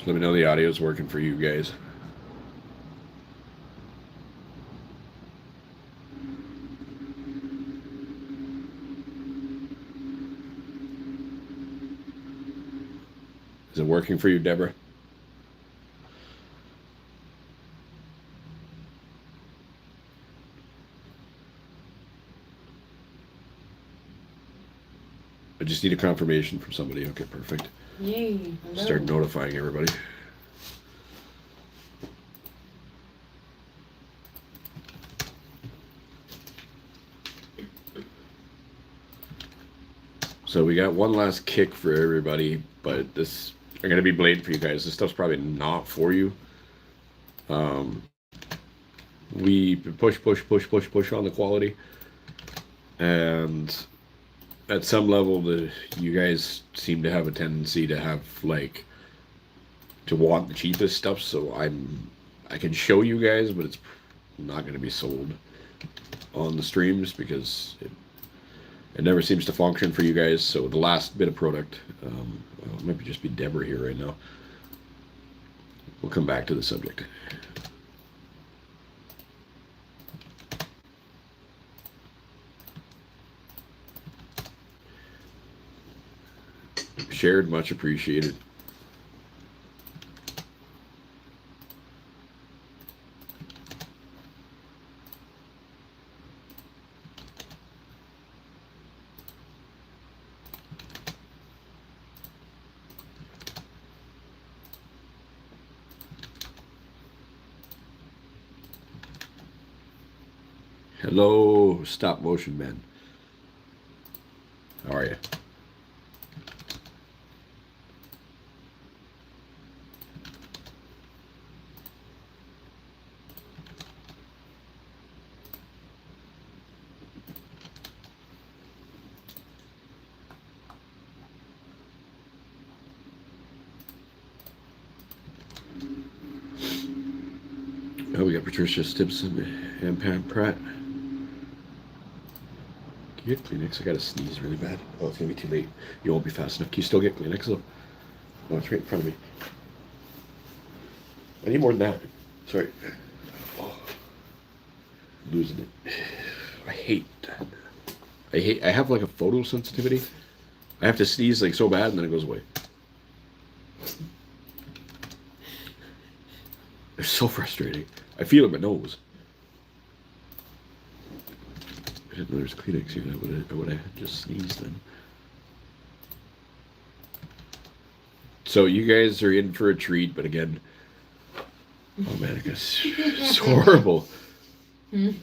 Let me know the audio is working for you guys. Is it working for you, Deborah? I just need a confirmation from somebody. Okay, perfect. Yay. Hello. Start notifying everybody. So we got one last kick for everybody, but this I'm gonna be blatant for you guys. This stuff's probably not for you. We push on the quality, and at some level, you guys seem to have a tendency to have like to want the cheapest stuff. So I can show you guys, but it's not going to be sold on the streams because it never seems to function for you guys. So the last bit of product, well, it might just be Deborah here right now. We'll come back to the subject. Shared, much appreciated. Hello, stop motion man. How are you? Oh, we got Patricia Stimson and Pam Pratt. Can you get Kleenex? I gotta sneeze really bad. Oh, it's gonna be too late. You won't be fast enough. Can you still get Kleenex though? Oh, it's right in front of me. I need more than that. Sorry. Oh, losing it. I have like a photosensitivity. I have to sneeze like so bad and then it goes away. It's so frustrating. I feel it in my nose. I didn't know there's Kleenex here. I would have just sneezed then. So you guys are in for a treat, but again, oh man, it's horrible. Look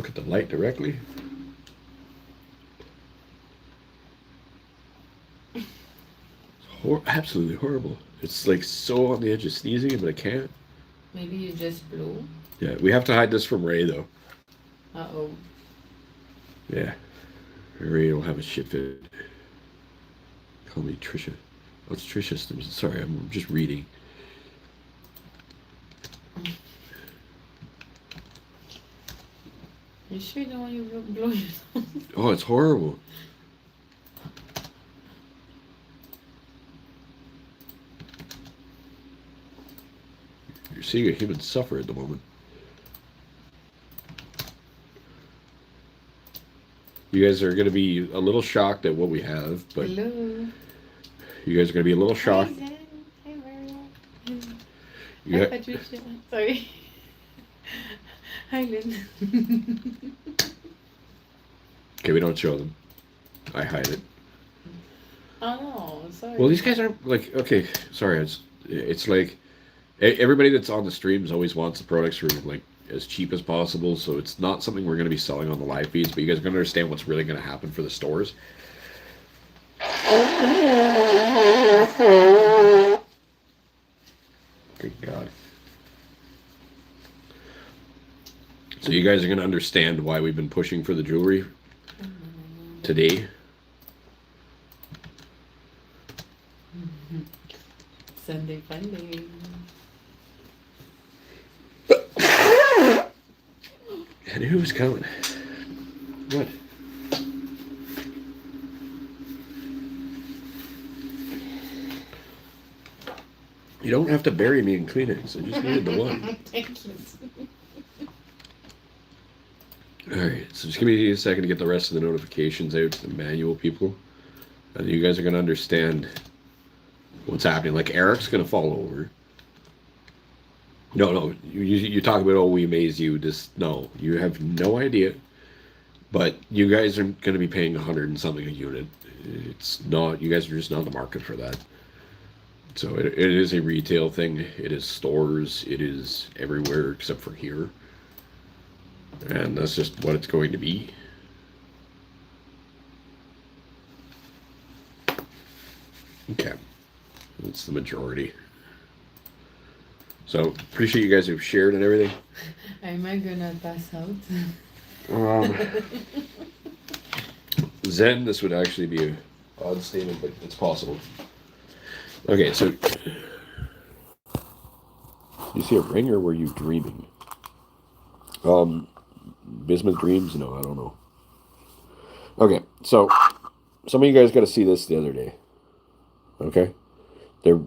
at the light directly. It's absolutely horrible. It's like so on the edge of sneezing, but I can't. Maybe you just blew. Yeah, we have to hide this from Ray though. Uh-oh. Yeah. Ray will have a shit fit. Call me Trisha. Oh, it's Trisha. Sorry, I'm just reading. You sure you don't want you blow yourself? Oh, it's horrible. You're seeing a human suffer at the moment. You guys are going to be a little shocked at what we have, but hello. You guys are going to be a little shocked. Hi, Zen. Hi, Mario. You Hi, got, Patricia. Sorry. Hi, Lynn. okay, we don't show them. I hide it. Oh, no. Sorry. Well, these guys aren't like, okay, sorry. It's like everybody that's on the streams always wants the products for like as cheap as possible, so it's not something we're going to be selling on the live feeds, but you guys are going to understand what's really going to happen for the stores. Good God. So you guys are going to understand why we've been pushing for the jewelry today. Sunday Funday. I knew it was coming. What? You don't have to bury me in Kleenex. I just needed the one. Thank you. Alright, so just give me a second to get the rest of the notifications out to the manual people. And you guys are going to understand what's happening. Like, Eric's going to fall over. No, you talk about, oh, we amaze you. Just, no, you have no idea. But you guys are going to be paying 100 and something a unit. It's not, you guys are just not in the market for that. So it is a retail thing. It is stores. It is everywhere except for here. And that's just what it's going to be. Okay. That's the majority. So appreciate you guys who've shared and everything. Am I gonna pass out? Zen, this would actually be an odd statement, but it's possible. Okay, so you see a ring, or were you dreaming? Bismuth dreams? No, I don't know. Okay, so some of you guys got to see this the other day. Okay, they're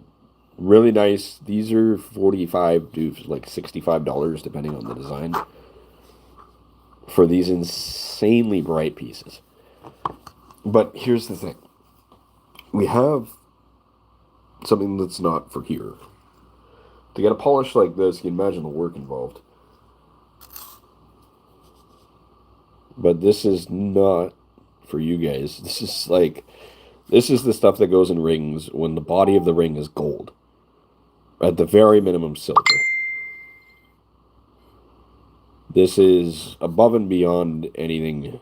really nice. These are $45 to like $65, depending on the design, for these insanely bright pieces. But here's the thing: we have something that's not for here. To get a polish like this, you can imagine the work involved. But this is not for you guys. This is the stuff that goes in rings when the body of the ring is gold. At the very minimum, silver. This is above and beyond anything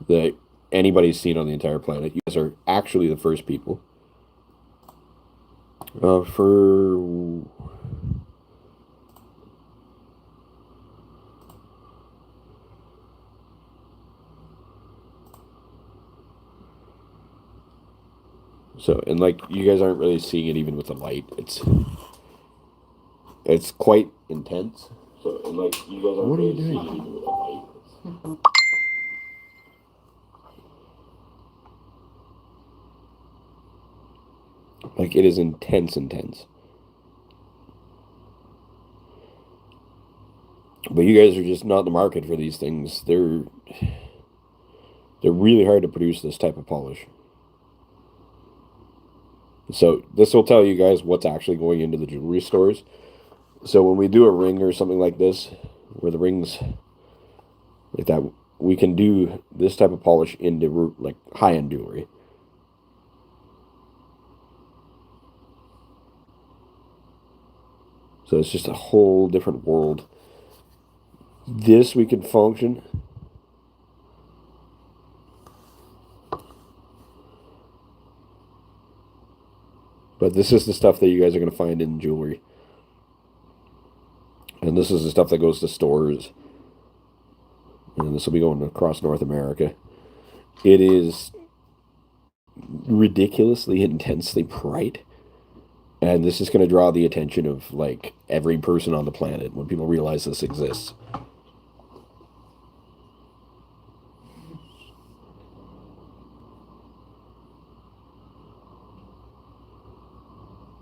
that anybody's seen on the entire planet. You guys are actually the first people. So, and like, you guys aren't really seeing it even with the light. It's quite intense. So, and like, you guys aren't really seeing it even with the light. Like, it is intense. But you guys are just not in the market for these things. They're really hard to produce this type of polish. So this will tell you guys what's actually going into the jewelry stores. So when we do a ring or something like this, where the rings like that, we can do this type of polish into like high-end jewelry. So it's just a whole different world. This we can function. But this is the stuff that you guys are going to find in jewelry. And this is the stuff that goes to stores. And this will be going across North America. It is ridiculously intensely bright. And this is going to draw the attention of like every person on the planet when people realize this exists.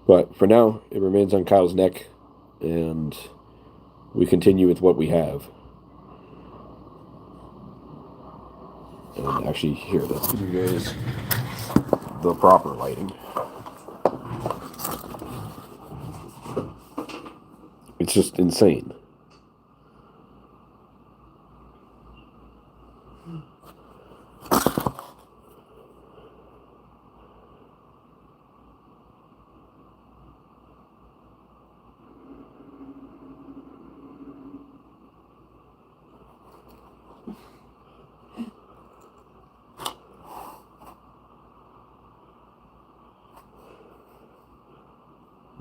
But for now, it remains on Kyle's neck, and we continue with what we have. And actually, here, let's give you guys the proper lighting. It's just insane.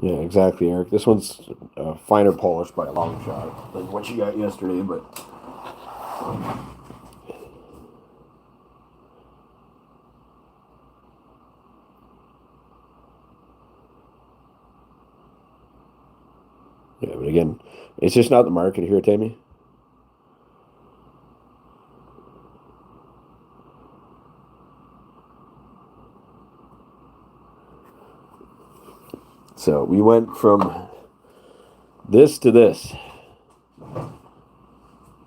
Yeah, exactly, Eric. This one's finer polish by a long shot than what you got yesterday, but yeah, but again, it's just not the market here, Tammy. So we went from this to this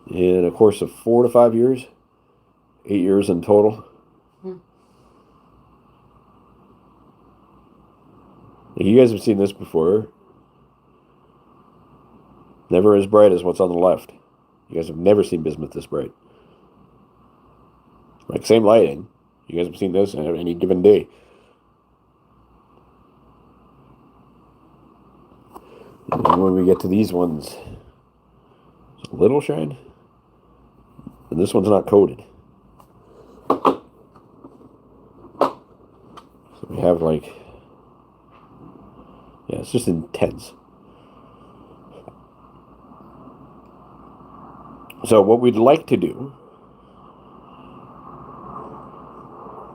in a course of 4 to 5 years, 8 years in total. You guys have seen this before. Never as bright as what's on the left. You guys have never seen bismuth this bright. Like, same lighting. You guys have seen this on any given day. And when we get to these ones, it's a little shine. And this one's not coated. So we have like, yeah, it's just intense. So what we'd like to do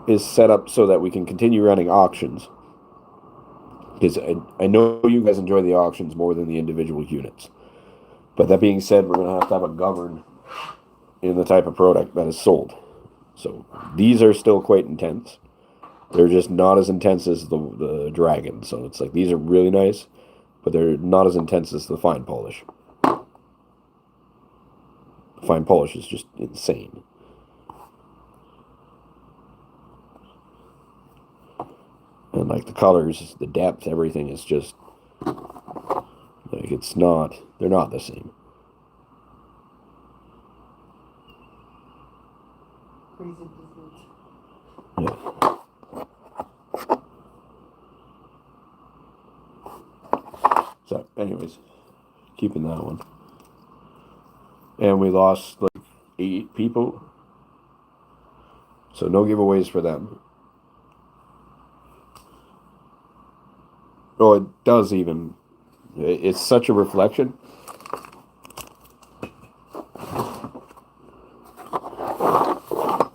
is set up so that we can continue running auctions. Because I know you guys enjoy the auctions more than the individual units. But that being said, we're going to have a govern in the type of product that is sold. So these are still quite intense. They're just not as intense as the dragon. So it's like these are really nice, but they're not as intense as the fine polish. The fine polish is just insane. And like the colors, the depth, everything is just like it's not, they're not the same. Crazy business. Yeah. So, anyways, keeping that one. And we lost like 8 people. So no giveaways for them. Oh, it does even. It's such a reflection.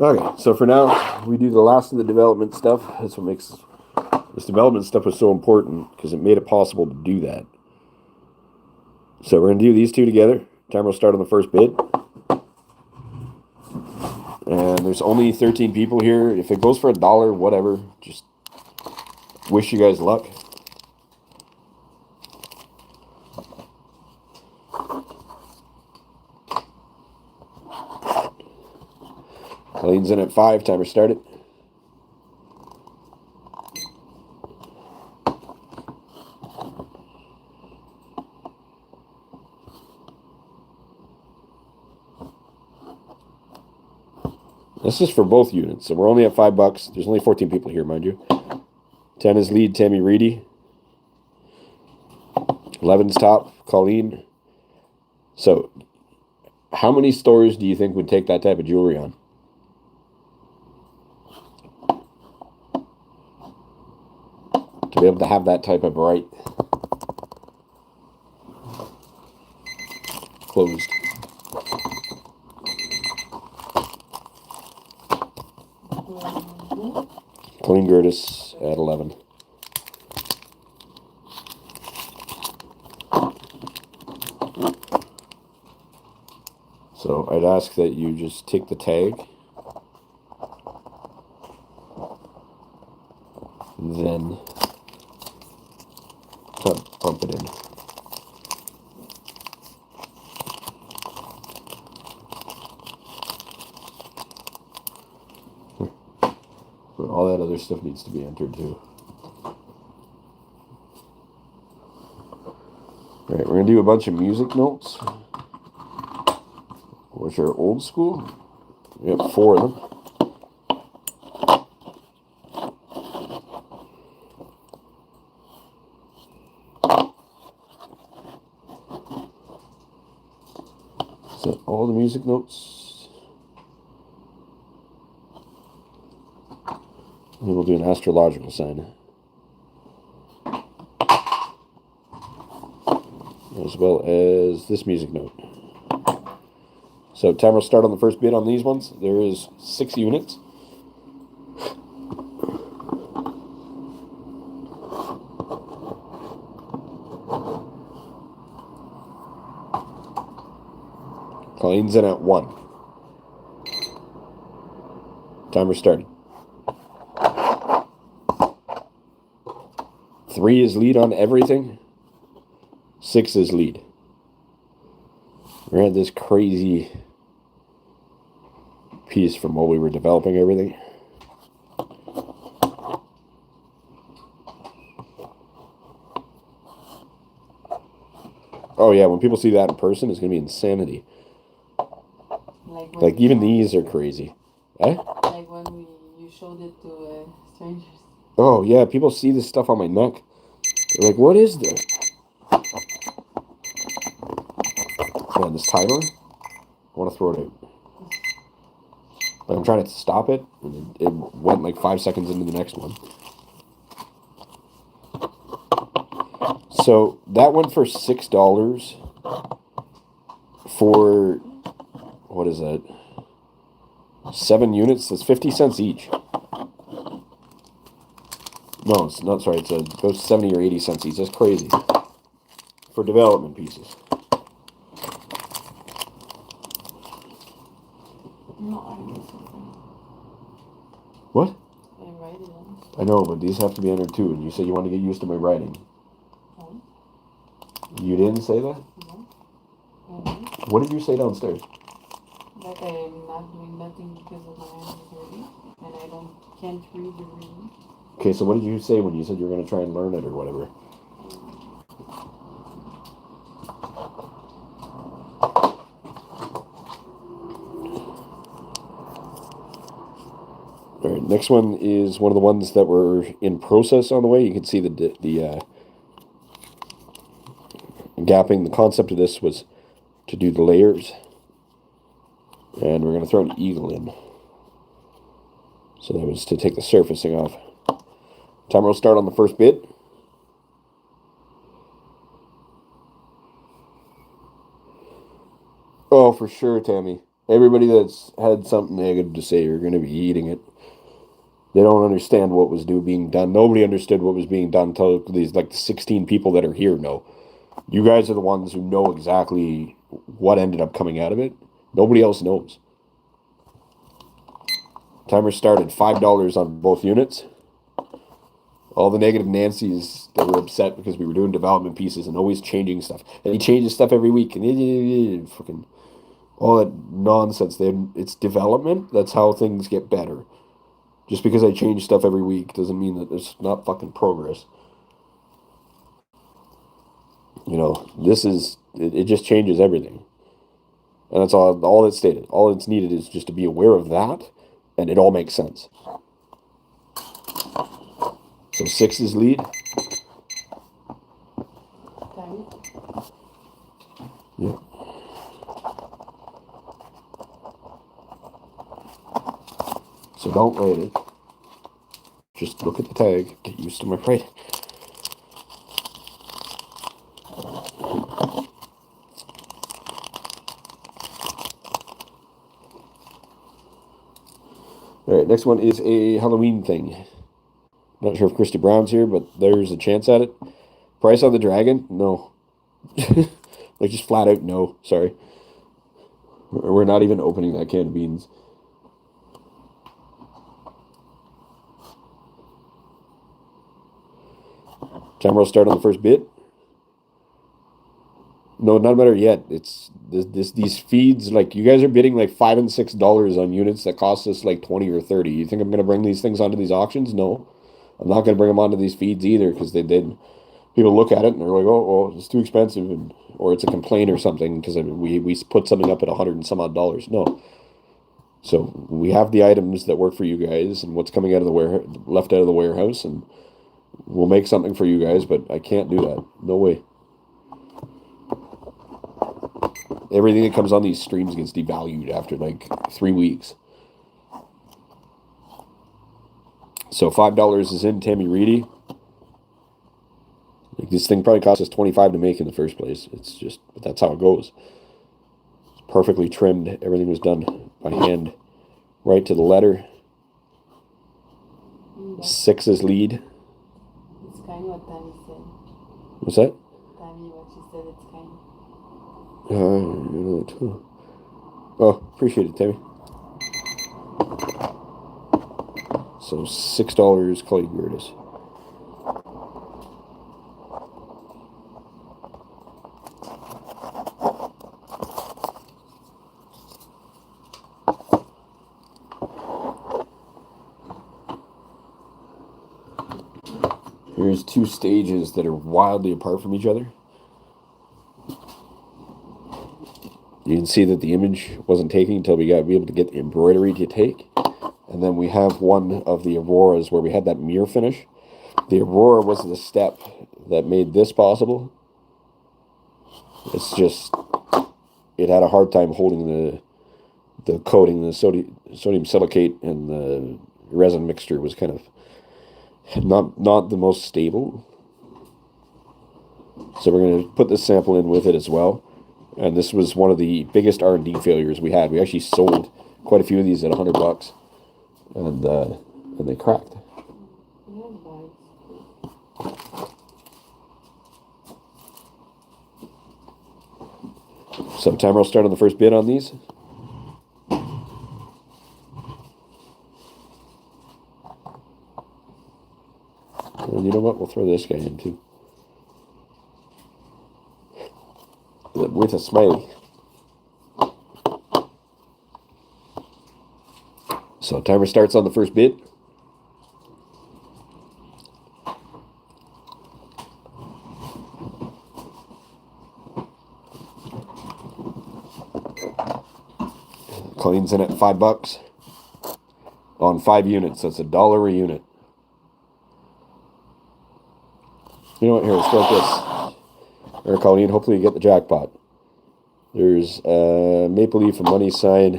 Okay, so for now, we do the last of the development stuff. That's what makes this development stuff was so important, because it made it possible to do that. So we're going to do these two together. Timer will start on the first bid. And there's only 13 people here. If it goes for $1, whatever, just wish you guys luck. Lane's in at 5. Timer started. This is for both units, so we're only at $5. There's only 14 people here, mind you. 10 is lead, Tammy Reedy. 11's top, Colleen. So, how many stores do you think would take that type of jewelry on? To be able to have that type of bright closed. Colleen Gertis at 11. So I'd ask that you just take the tag and then pump it in. But all that other stuff needs to be entered too. Alright, we're going to do a bunch of music notes, which are old school. We have 4 of them. So all the music notes. And we'll do an astrological sign, as well as this music note. So timer will start on the first bid on these ones. There is 6 units. Colleen's in at 1. Timer started. 3 is lead on everything. 6 is lead. We had this crazy piece from while we were developing everything. Oh yeah, when people see that in person, it's gonna be insanity. Like even these are crazy. Eh? Like when you showed it to strangers. Oh yeah, people see this stuff on my neck. They're like, "What is this?" Man, this timer. I want to throw it out. But I'm trying to stop it, and it went like 5 seconds into the next one. So that went for $6 for, what is that? 7 units. That's 50 cents each. No, it's not. Sorry, it goes 70 or 80 cents each. That's crazy for development pieces. No, I know something. What? I write it on. I know, but these have to be entered too. And you said you want to get used to my writing. No. You didn't say that? No. What did you say downstairs? That I am not doing nothing because of my handwriting, and I can't read the reading. Okay, so what did you say when you said you were going to try and learn it or whatever? All right, next one is one of the ones that were in process on the way. You can see the gapping. The concept of this was to do the layers, and we're going to throw an eagle in. So that was to take the surfacing off. Timer will start on the first bit. Oh, for sure, Tammy. Everybody that's had something negative to say are going to be eating it. They don't understand what was being done. Nobody understood what was being done until these, like, the 16 people that are here know. You guys are the ones who know exactly what ended up coming out of it. Nobody else knows. Timer started $5 on both units. All the negative Nancy's that were upset because we were doing development pieces and always changing stuff. And he changes stuff every week. And fucking all that nonsense. It's development. That's how things get better. Just because I change stuff every week doesn't mean that there's not fucking progress. You know, it just changes everything. And that's all it's stated. All it's needed is just to be aware of that, and it all makes sense. So 6 is lead. Yeah. So don't write it. Just look at the tag. Get used to my writing. All right, next one is a Halloween thing. Not sure if Christy Brown's here, but there's a chance at it. Price on the dragon? No. Like, just flat out no. Sorry. We're not even opening that can of beans. Timer will start on the first bit. No, not a matter yet. It's these feeds, like, you guys are bidding like $5 and $6 on units that cost us like 20 or 30. You think I'm gonna bring these things onto these auctions? No. I'm not gonna bring them onto these feeds either, because they did. People look at it and they're like, oh, it's too expensive, or it's a complaint or something because we put something up at $100 and some odd dollars. No. So we have the items that work for you guys and what's coming out of the left out of the warehouse, and we'll make something for you guys, but I can't do that. No way. Everything that comes on these streams gets devalued after like 3 weeks. So $5 is in, Tammy Reedy. Like, this thing probably cost us $25 to make in the first place. But that's how it goes. It's perfectly trimmed. Everything was done by hand, right to the letter. 6 is lead. It's kind of what Tammy said. What's that? Tammy, what she said, it's kind. Oh, appreciate it, Tammy. So $6, call you Gertis. There's two stages that are wildly apart from each other. You can see that the image wasn't taking until we got to be able to get the embroidery to take. And then we have one of the Auroras where we had that mirror finish. The Aurora was the step that made this possible. It's just, it had a hard time holding the coating. The sodium silicate and the resin mixture was kind of not the most stable. So we're going to put this sample in with it as well. And this was one of the biggest R&D failures we had. We actually sold quite a few of these at $100, and they cracked. So timer will start on the first bid on these. And you know what? We'll throw this guy in too. With a smiley. So timer starts on the first bid. Colleen's in at $5 on 5 units. That's $1 a unit. You know what? Here, let's go like this. Or Colleen, hopefully you get the jackpot. There's a maple leaf, a money sign,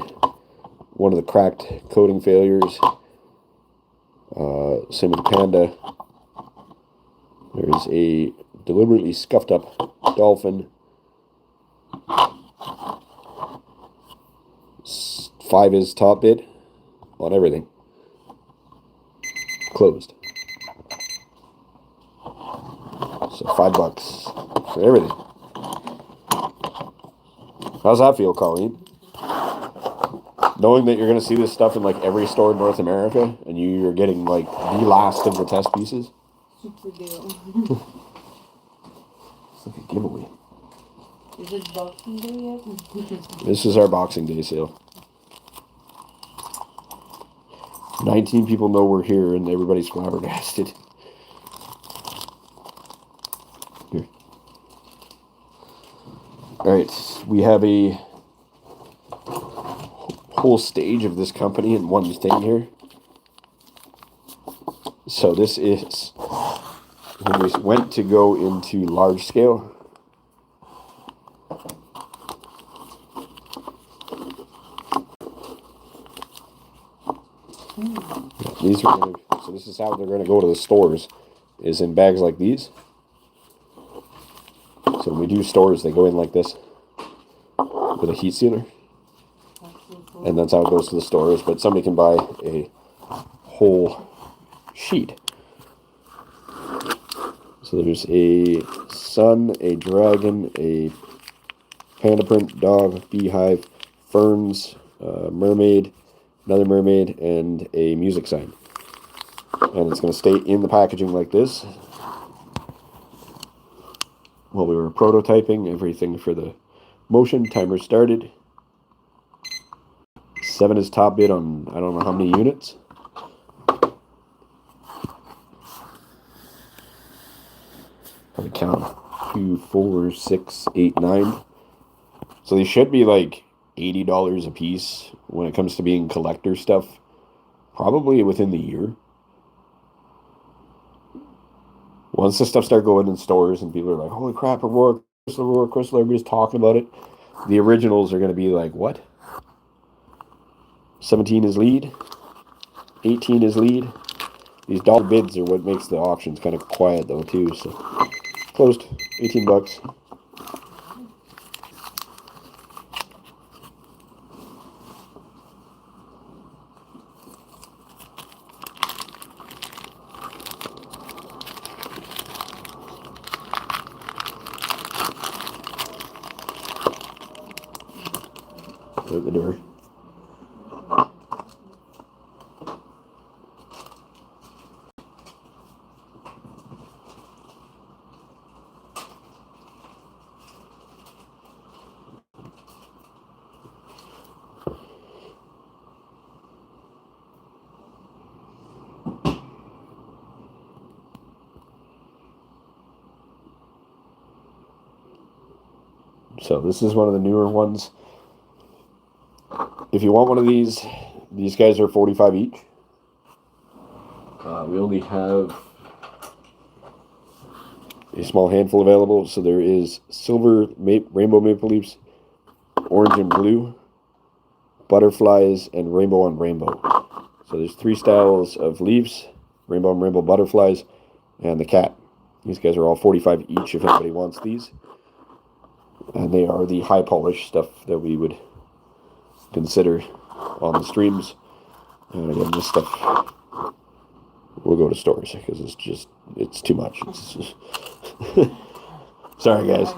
one of the cracked coating failures. Same with the panda. There's a deliberately scuffed up dolphin. 5 is top bid on everything. Closed. So $5 for everything. How's that feel, Colleen? Knowing that you're going to see this stuff in like every store in North America, and you're getting like the last of the test pieces. Super deal. It's like a giveaway. Is it Boxing Day yet? This is our Boxing Day sale. 19 people know we're here, and everybody's flabbergasted. Here. All right, we have a whole stage of this company in one thing here. So this is when we went to go into large scale. These are gonna, so this is how they're going to go to the stores, is in bags like these. So when we do stores, they go in like this with a heat sealer. And that's how it goes to the stores. But somebody can buy a whole sheet. So there's a sun, a dragon, a panda print, dog, beehive, ferns, mermaid, another mermaid, and a music sign. And it's going to stay in the packaging like this. While we were prototyping everything for the motion, timer started. 7 is top bid on I don't know how many units. Probably count 2, 4, 6, 8, 9. So these should be like $80 a piece when it comes to being collector stuff. Probably within the year. Once this stuff start going in stores and people are like, holy crap, Aurora, Crystal, everybody's talking about it. The originals are going to be like, what? 17 is lead. 18 is lead. These dollar bids are what makes the auctions kind of quiet though too. So closed. $18. Out the door. So this is one of the newer ones. If you want one of these guys are 45 each. We only have a small handful available. So there is silver rainbow maple leaves, orange and blue, butterflies, and rainbow on rainbow. So there's 3 styles of leaves, rainbow on rainbow butterflies, and the cat. These guys are all 45 each if anybody wants these. And they are the high polish stuff that we would consider on the streams. And again, this stuff will go to stores because it's too much. Sorry guys.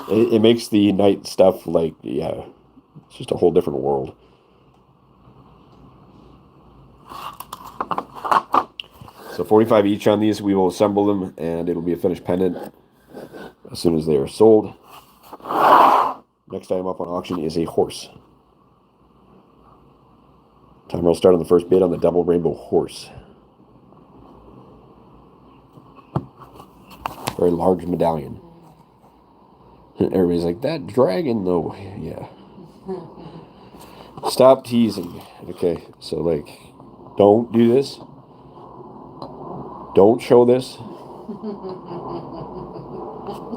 It makes the night stuff like, yeah, it's just a whole different world. So 45 each on these. We will assemble them and it'll be a finished pendant as soon as they are sold. Next item up on auction is a horse. Timer will start on the first bid on the double rainbow horse. Very large medallion. Everybody's like, that dragon though. Yeah. Stop teasing. Okay, so like, don't do this. Don't show this.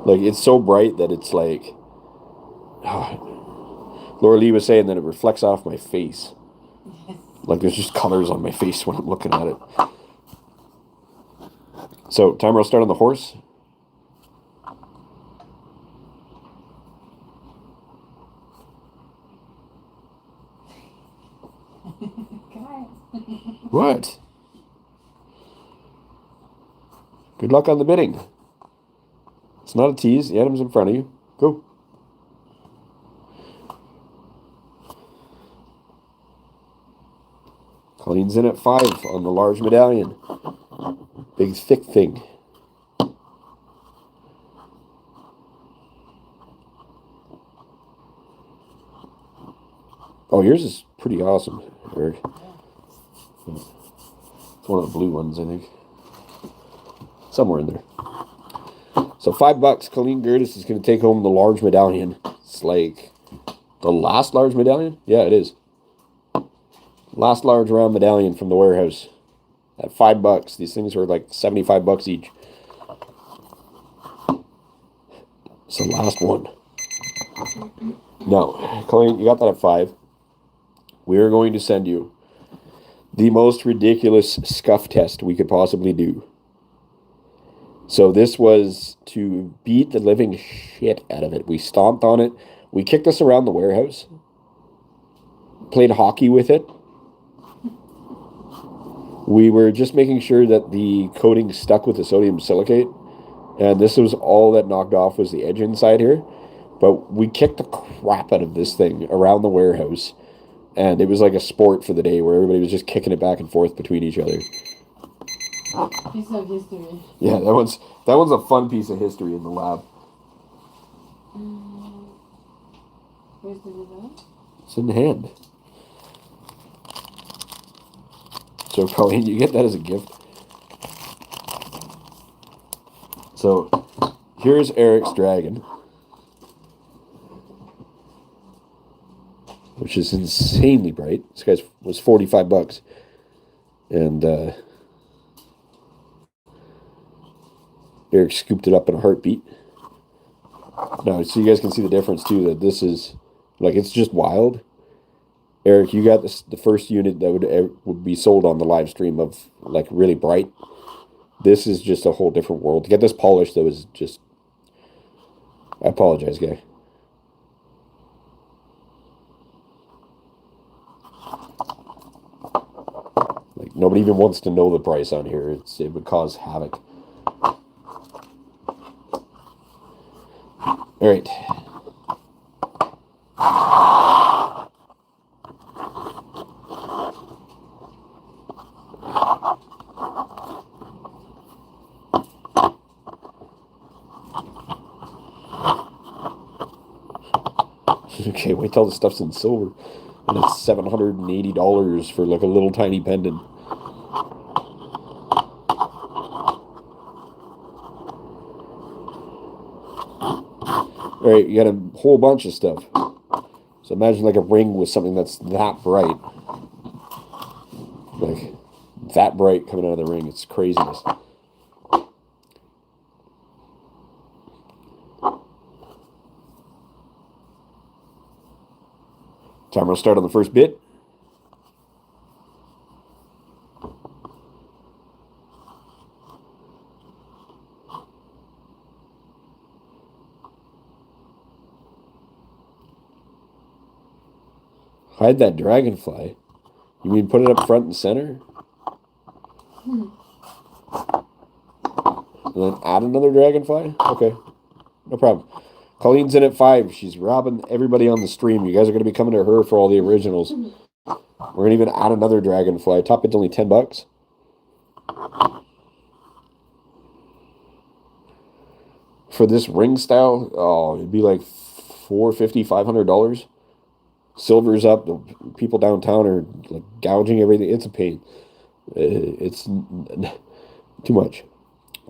Like, it's so bright that it's like, Laura Lee was saying that it reflects off my face. Like there's just colors on my face when I'm looking at it. So timer will start on the horse. What? Good luck on the bidding. It's not a tease. The item's in front of you. Go. Colleen's in at 5 on the large medallion. Big thick thing. Oh, yours is pretty awesome, Eric. It's one of the blue ones, I think. Somewhere in there. So $5. Colleen Gertis is going to take home the large medallion. It's like the last large medallion? Yeah, it is. Last large round medallion from the warehouse. At $5. These things are like $75 each. It's the last one. No, Colleen, you got that at 5. We are going to send you the most ridiculous scuff test we could possibly do. So this was to beat the living shit out of it. We stomped on it. We kicked this around the warehouse. Played hockey with it. We were just making sure that the coating stuck with the sodium silicate. And this was all that knocked off was the edge inside here. But we kicked the crap out of this thing around the warehouse. And it was like a sport for the day where everybody was just kicking it back and forth between each other. Piece of history. Yeah, that one's a fun piece of history in the lab. Where's the medallion? It's in the hand. So, Colleen, you get that as a gift. So, here's Eric's dragon. Which is insanely bright. This guy's was $45. And Eric scooped it up in a heartbeat. Now, so you guys can see the difference too, that this is, like, it's just wild. Eric, you got this, the first unit that would be sold on the live stream of, like, really bright. This is just a whole different world. To get this polished, that was just, I apologize, guy. Like, nobody even wants to know the price on here. It would cause havoc. All right. Okay, wait till the stuff's in silver. And it's $780 for like a little tiny pendant. All right, you got a whole bunch of stuff. So imagine like a ring with something that's that bright. Like that bright coming out of the ring. It's craziness. Timer will start on the first bit. Hide that dragonfly. You mean put it up front and center? And then add another dragonfly? Okay. No problem. Colleen's in at 5. She's robbing everybody on the stream. You guys are going to be coming to her for all the originals. We're going to even add another dragonfly. Top bit's only $10. For this ring style, oh, it'd be like $450, $500. Silver's up. The people downtown are like gouging everything. It's a pain. It's too much.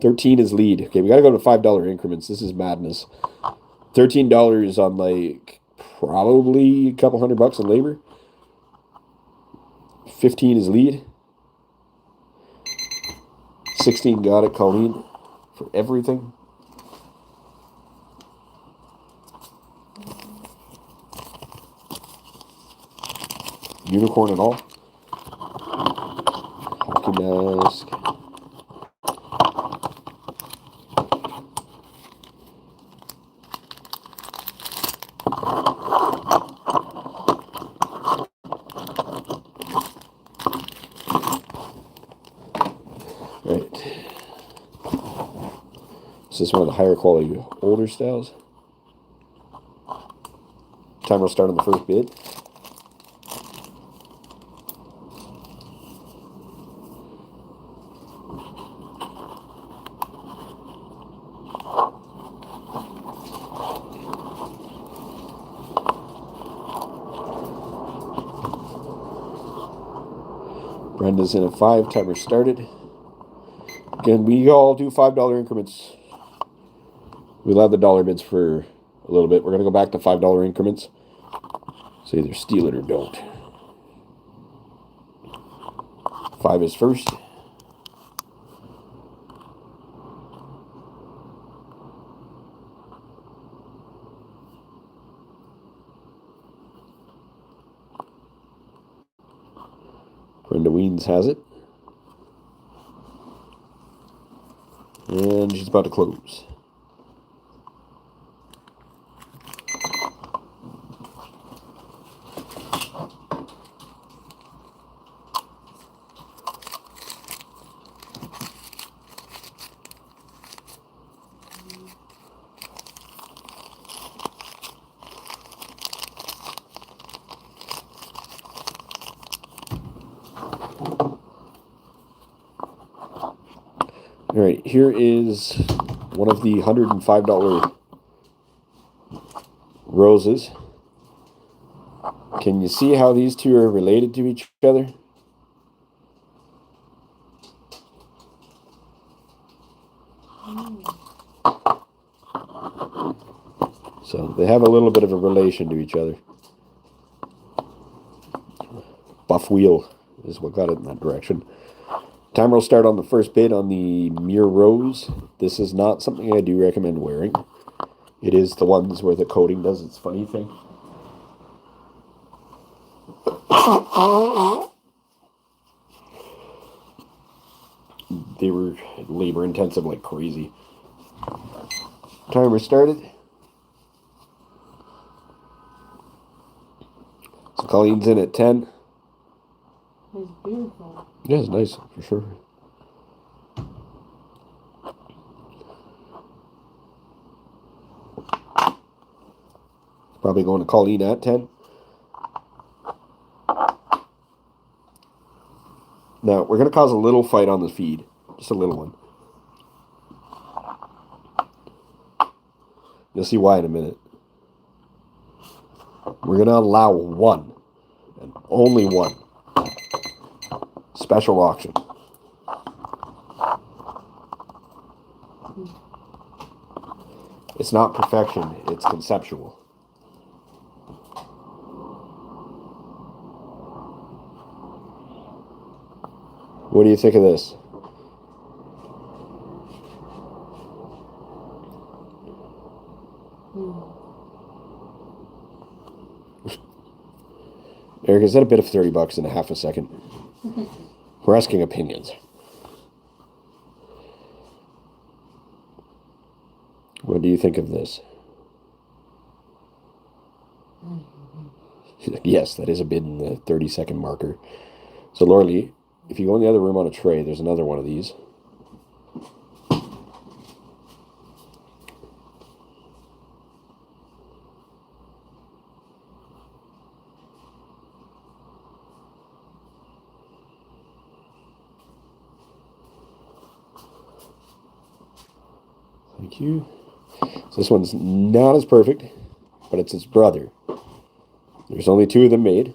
13 is lead. Okay, we got to go to $5 increments. This is madness. $13 on like probably a couple $100 in labor. 15 is lead. 16 got it, Colleen, for everything. Unicorn and all. Hockey mask. Right. This is one of the higher quality older styles. Timer will start on the first bid. Brenda's in at 5. Timer started. Again, we all do $5 increments. We allowed the dollar bids for a little bit. We're going to go back to $5 increments. So either steal it or don't. 5 is first. Brenda Weens has it. And she's about to close. All right, here is one of the $105 roses. Can you see how these two are related to each other? So they have a little bit of a relation to each other. Buff wheel is what got it in that direction. Timer will start on the first bid on the Mirror Rose. This is not something I do recommend wearing. It is the ones where the coating does its funny thing. They were labor intensive like crazy. Timer started. So Colleen's in at 10. It's beautiful. Yeah, it's nice, for sure. Probably going to Colleen at 10. Now, we're going to cause a little fight on the feed. Just a little one. You'll see why in a minute. We're going to allow one, and only one, special auction. It's not perfection, it's conceptual. What do you think of this? Eric, is that a bit of $30 in a half a second? We're asking opinions. What do you think of this? Yes, that is a bit in the 30-second marker. So, Lorley, if you go in the other room on a tray, there's another one of these. Thank you. So this one's not as perfect, but it's its brother. There's only 2 of them made.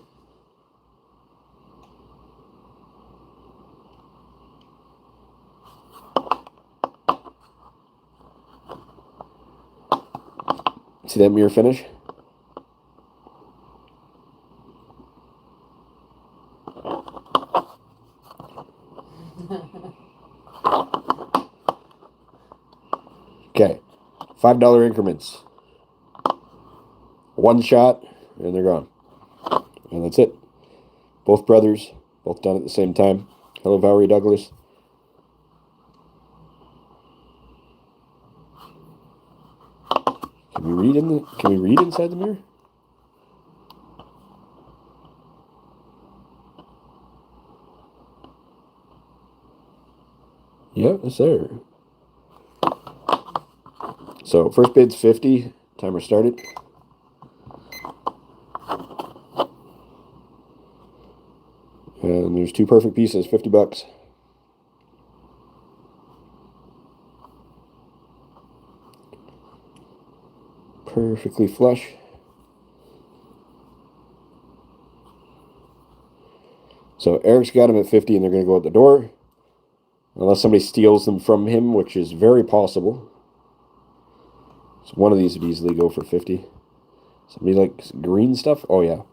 See that mirror finish? Okay, $5 increments. One shot, and they're gone. And that's it. Both brothers, both done at the same time. Hello, Valerie Douglas. Can we read inside the mirror? Yeah, it's there. So first bid's 50. Timer started. And there's 2 perfect pieces, $50. Perfectly flush. So Eric's got him at 50, and they're going to go out the door. Unless somebody steals them from him, which is very possible. So one of these would easily go for 50. Somebody likes green stuff? Oh, yeah.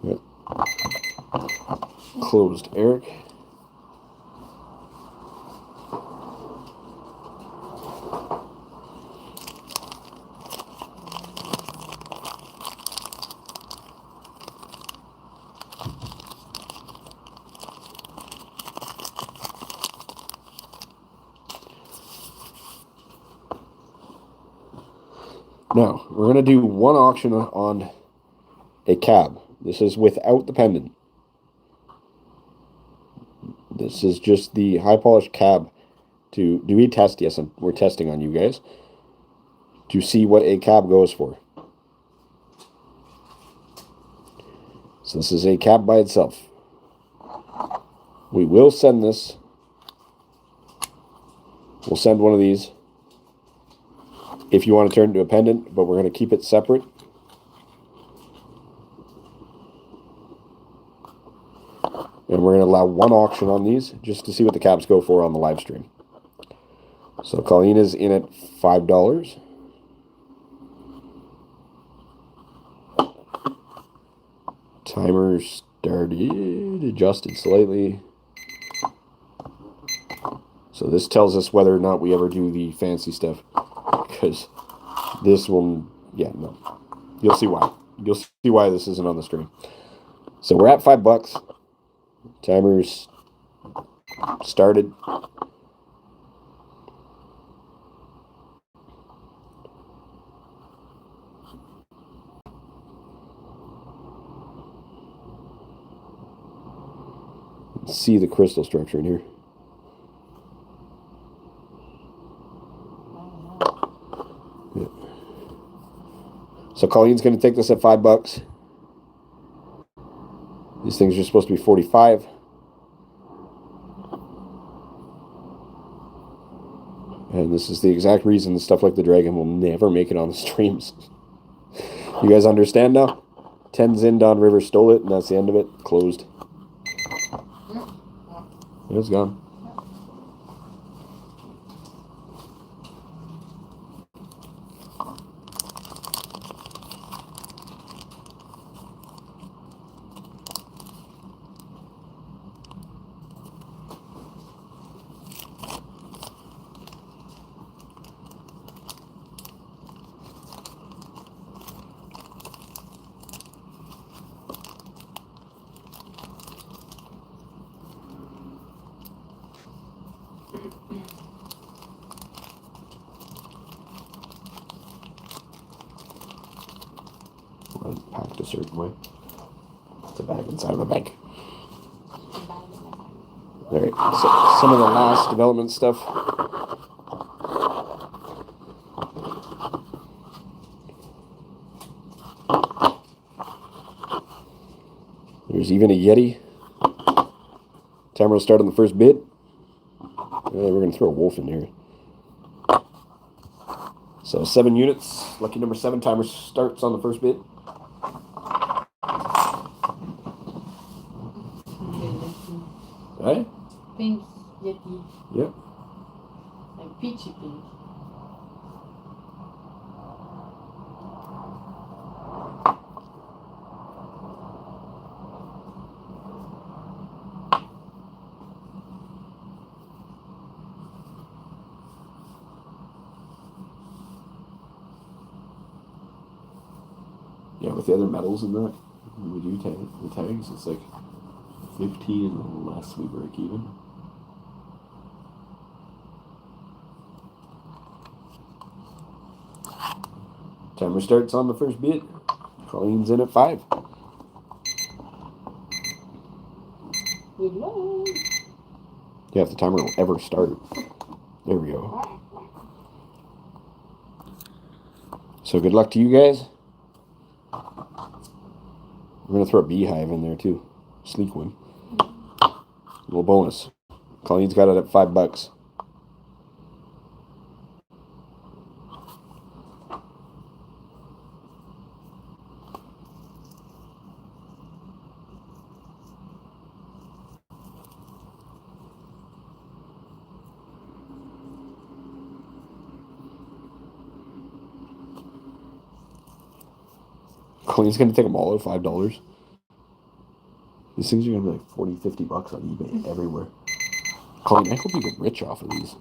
Yep. Closed, Eric. Now, we're going to do one auction on a cab. This is without the pendant. This is just the high polished cab to do a test. Yes, we're testing on you guys to see what a cab goes for. So this is a cab by itself. We will send this. We'll send one of these if you want to turn it into a pendant, but we're going to keep it separate. And we're going to allow one auction on these just to see what the cabs go for on the live stream. So Colleen is in at $5. Timer started, adjusted slightly. So this tells us whether or not we ever do the fancy stuff. Because this will, yeah, no. You'll see why. You'll see why this isn't on the stream. So we're at $5. Timer's started. Let's see the crystal structure in here. Yeah. So Colleen's going to take this at $5. These things are supposed to be 45. And this is the exact reason stuff like the dragon will never make it on the streams. You guys understand now? 10's in, Don River stole it, and that's the end of it. Closed. It's gone. certain way. It's a bag inside of a bag. Alright, so some of the last development stuff. There's even a Yeti. Timer will start on the first bit. We're going to throw a wolf in here. So 7 units. Lucky number 7. Timer starts on the first bit. Right? Pink Yeti. Yep. Like peachy pink. Yeah, with the other metals in that, we do the tags, it's like 15 unless we break even. Timer starts on the first bit. Colleen's in at 5. Good luck. Yeah, if the timer will ever start. There we go. So good luck to you guys. We're going to throw a beehive in there too. Sleek one. Little bonus. Colleen's got it at $5. Colleen's going to take them all at $5. These things are going to be like 40, 50 bucks on eBay everywhere. Colleen, I hope you get rich off of these.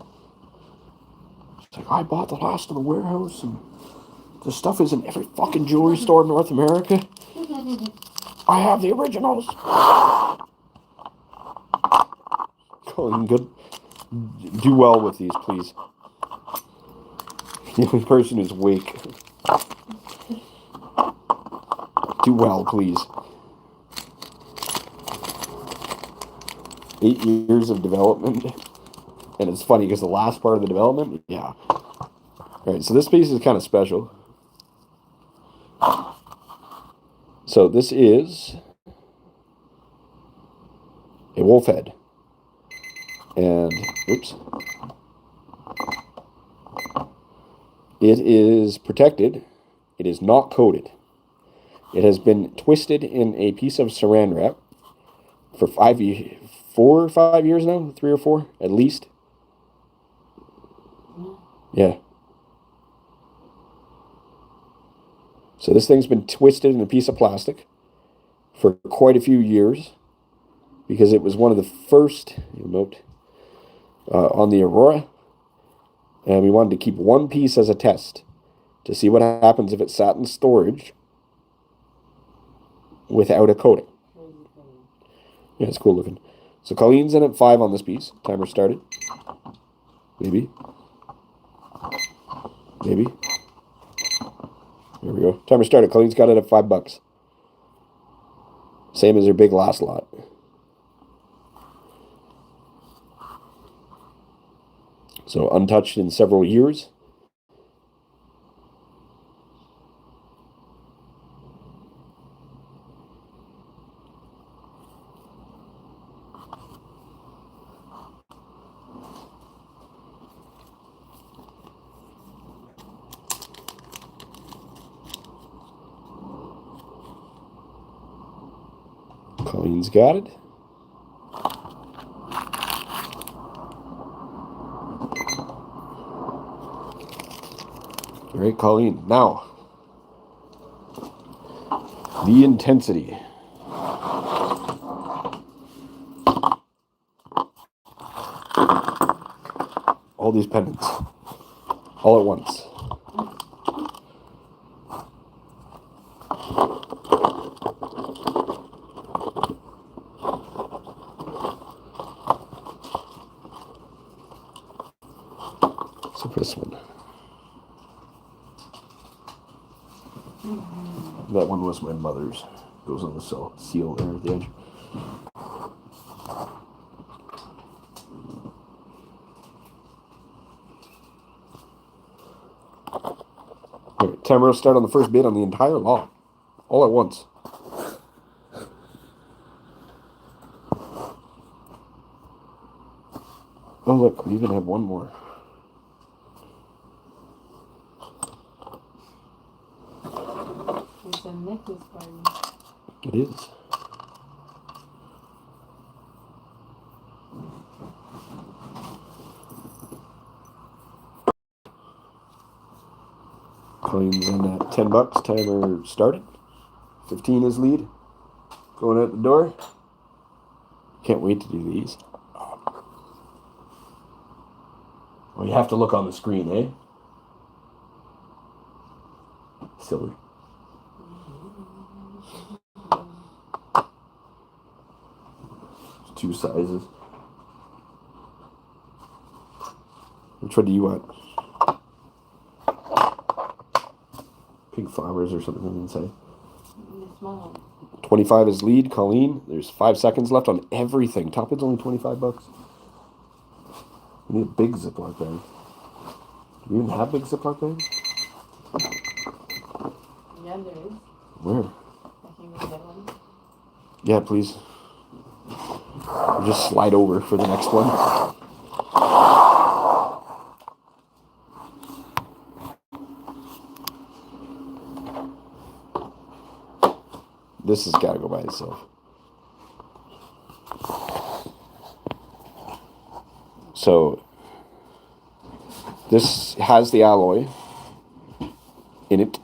It's like, I bought the last of the warehouse, and the stuff is in every fucking jewelry store in North America. I have the originals. Colleen, good. Do well with these, please. The only person who's awake. Do well, please. 8 years of development. And it's funny because the last part of the development, yeah. Alright, so this piece is kind of special. So this is a wolf head. And, oops. It is protected. It is not coated. It has been twisted in a piece of saran wrap for 4 or 5 years now, 3 or 4 at least. Yeah. So this thing's been twisted in a piece of plastic for quite a few years because it was one of the first, you'll note, on the Aurora, and we wanted to keep one piece as a test to see what happens if it sat in storage without a coating. Yeah, it's cool looking. So Colleen's in at 5 on this piece. Timer started. Maybe. Maybe. There we go. Timer started. Colleen's got it at $5. Same as her big last lot. So untouched in several years. Colleen's got it. All right, Colleen. Now, the intensity. All these pendants. All at once. So for this one. That one was my mother's. Goes on the seal there at the edge. Okay, timer will start on the first bid on the entire lot, all at once. Oh look, we even have one more. It's a necklace party. It is. Colleen's in at $10. Timer started. 15 is lead. Going out the door. Can't wait to do these. Well, you have to look on the screen, eh? Silly. There's 2 sizes. Which one do you want? Pink flowers or something inside. The small one. 25 is lead, Colleen. There's 5 seconds left on everything. Top bid's only $25. We need a big Ziploc bag. Do we even have big Ziploc bags? Yeah, there is. Where? I think we get one. Yeah, please. We'll just slide over for the next one. This has got to go by itself. So, this has the alloy in it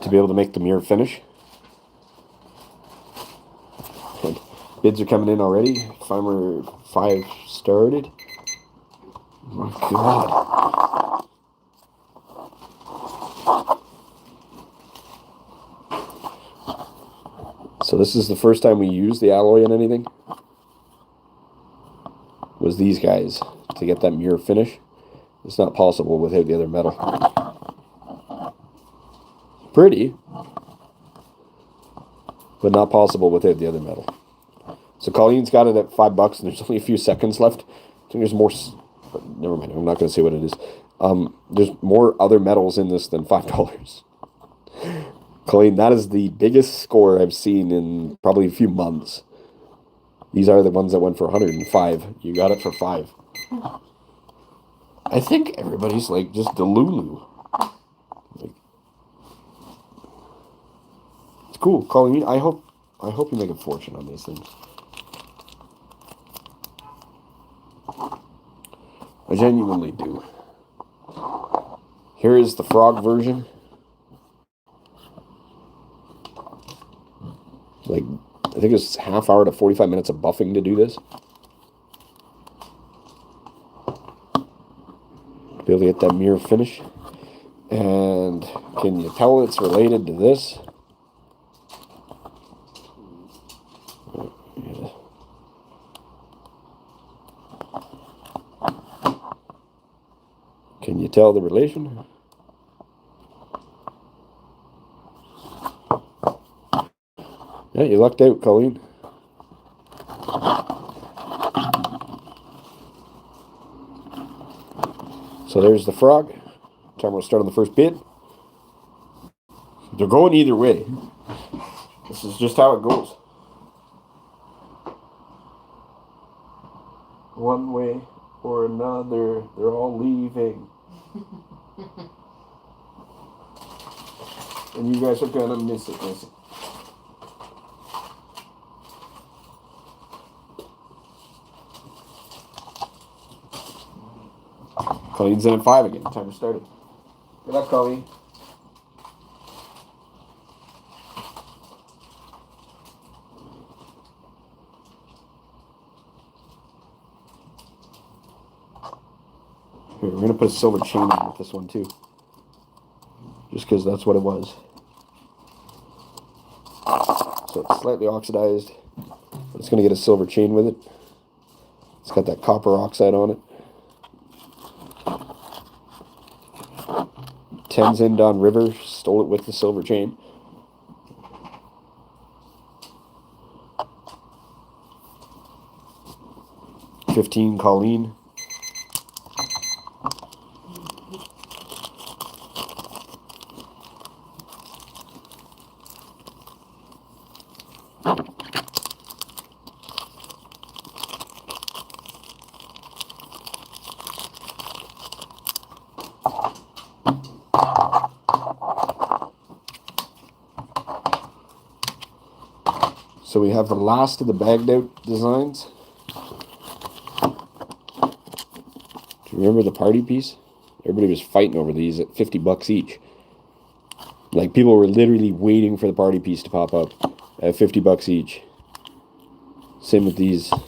to be able to make the mirror finish. And bids are coming in already. Timer 5 started. Oh my God. So this is the first time we used the alloy in anything. Was these guys to get that mirror finish. It's not possible without the other metal. Pretty, but not possible without the other metal. So Colleen's got it at $5 and there's only a few seconds left. I think there's more, but never mind, I'm not going to say what it is. There's more other metals in this than $5. Colleen, that is the biggest score I've seen in probably a few months. These are the ones that went for 105. You got it for 5. I think everybody's like just delulu. Like, it's cool, Colleen. I hope you make a fortune on these things. I genuinely do. Here is the frog version. Like, I think it's half hour to 45 minutes of buffing to do this. Be able to get that mirror finish. And can you tell it's related to this? Yeah. Can you tell the relation? Yeah, you lucked out, Colleen. So there's the frog. Timer will start on the first bid. They're going either way. This is just how it goes. One way or another, they're all leaving. And you guys are gonna miss it. Colleen's in at 5 again. Timer started. Good luck, Colleen. Here, we're gonna put a silver chain in with this one too, just because that's what it was. So it's slightly oxidized, but it's gonna get a silver chain with it. It's got that copper oxide on it. 10's in Don River Stole it with the silver chain. $15, Colleen. So we have the last of the bagged out designs. Do you remember the party piece? Everybody was fighting over these at $50 each. Like, people were literally waiting for the party piece to pop up at $50 each. Same with these. So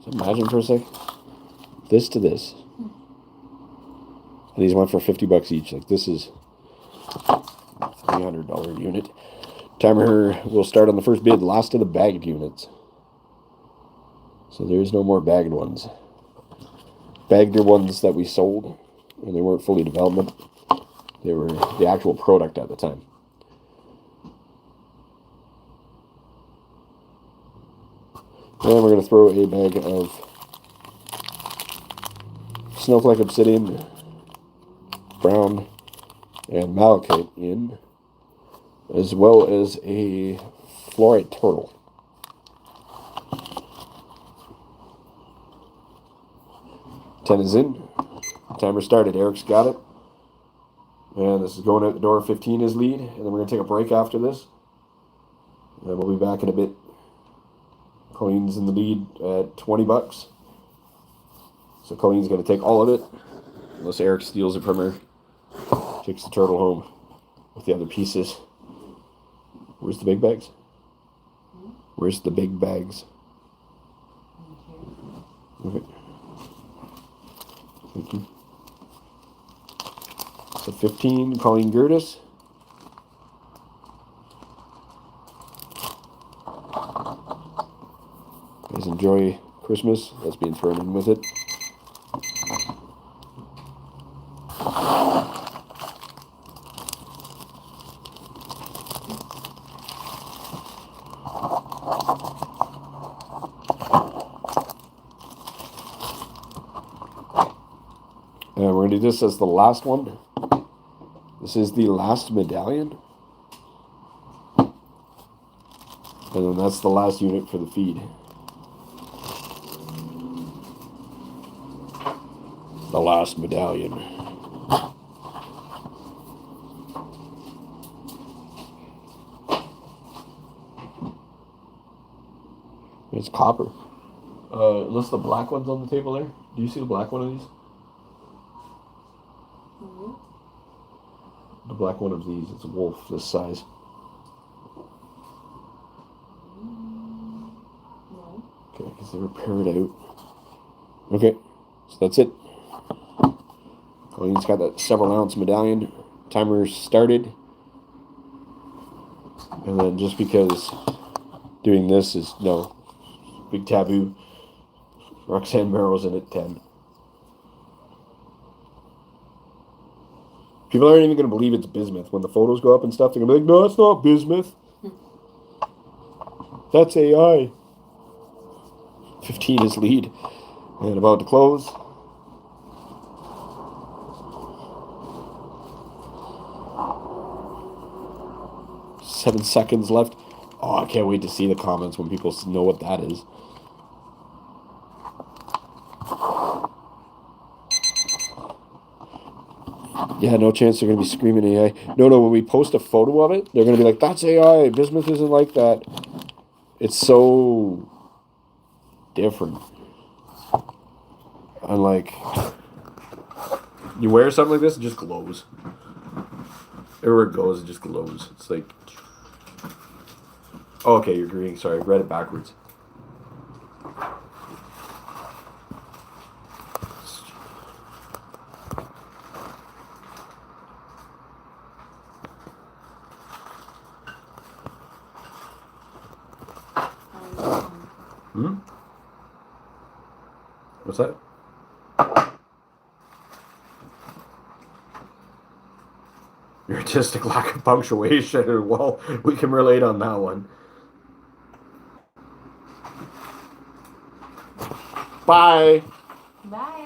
imagine for a sec. This to this. And these went for $50 each. Like, this is $300 unit. Timer will start on the first bid. Last of the bagged units. So there's no more bagged ones. Bagged are ones that we sold, and they weren't fully development. They were the actual product at the time. And we're going to throw a bag of Snowflake Obsidian, Brown, and Malachite in, as well as a Fluorite Turtle. $10 is in. Timer started. Eric's got it. And this is going out the door. 15 is lead. And then we're going to take a break after this. And we'll be back in a bit. Colleen's in the lead at $20. So Colleen's going to take all of it. Unless Eric steals it from her. Takes the turtle home with the other pieces. Where's the big bags? Where's the big bags? Okay. Thank you. So 15, Colleen Gertis. Guys, enjoy Christmas. That's being thrown in with it. And we're going to do this as the last one. This is the last medallion. And then that's the last unit for the feed. The last medallion. It's copper. Unless the black one's on the table there. Do you see the black one of these? The black one of these. It's a wolf this size. Okay, because they were paired out. Okay, so that's it. Colleen's got that several ounce medallion. Timer started. And then just because doing this is no big taboo, Roxanne Merrill's in at 10. People aren't even going to believe it's bismuth. When the photos go up and stuff, they're going to be like, no, it's not bismuth. That's AI. 15 is lead. And about to close. Seven seconds left. Oh, I can't wait to see the comments when people know what that is. Yeah, no chance they're going to be screaming AI. No, when we post a photo of it, they're going to be like, that's AI. Bismuth isn't like that. It's so different. And like, you wear something like this, it just glows. Everywhere it goes, it just glows. It's like, oh, okay, you're agreeing. Sorry, I read it backwards. What's that? artistic lack of punctuation. Well, we can relate on that one. Bye. Bye.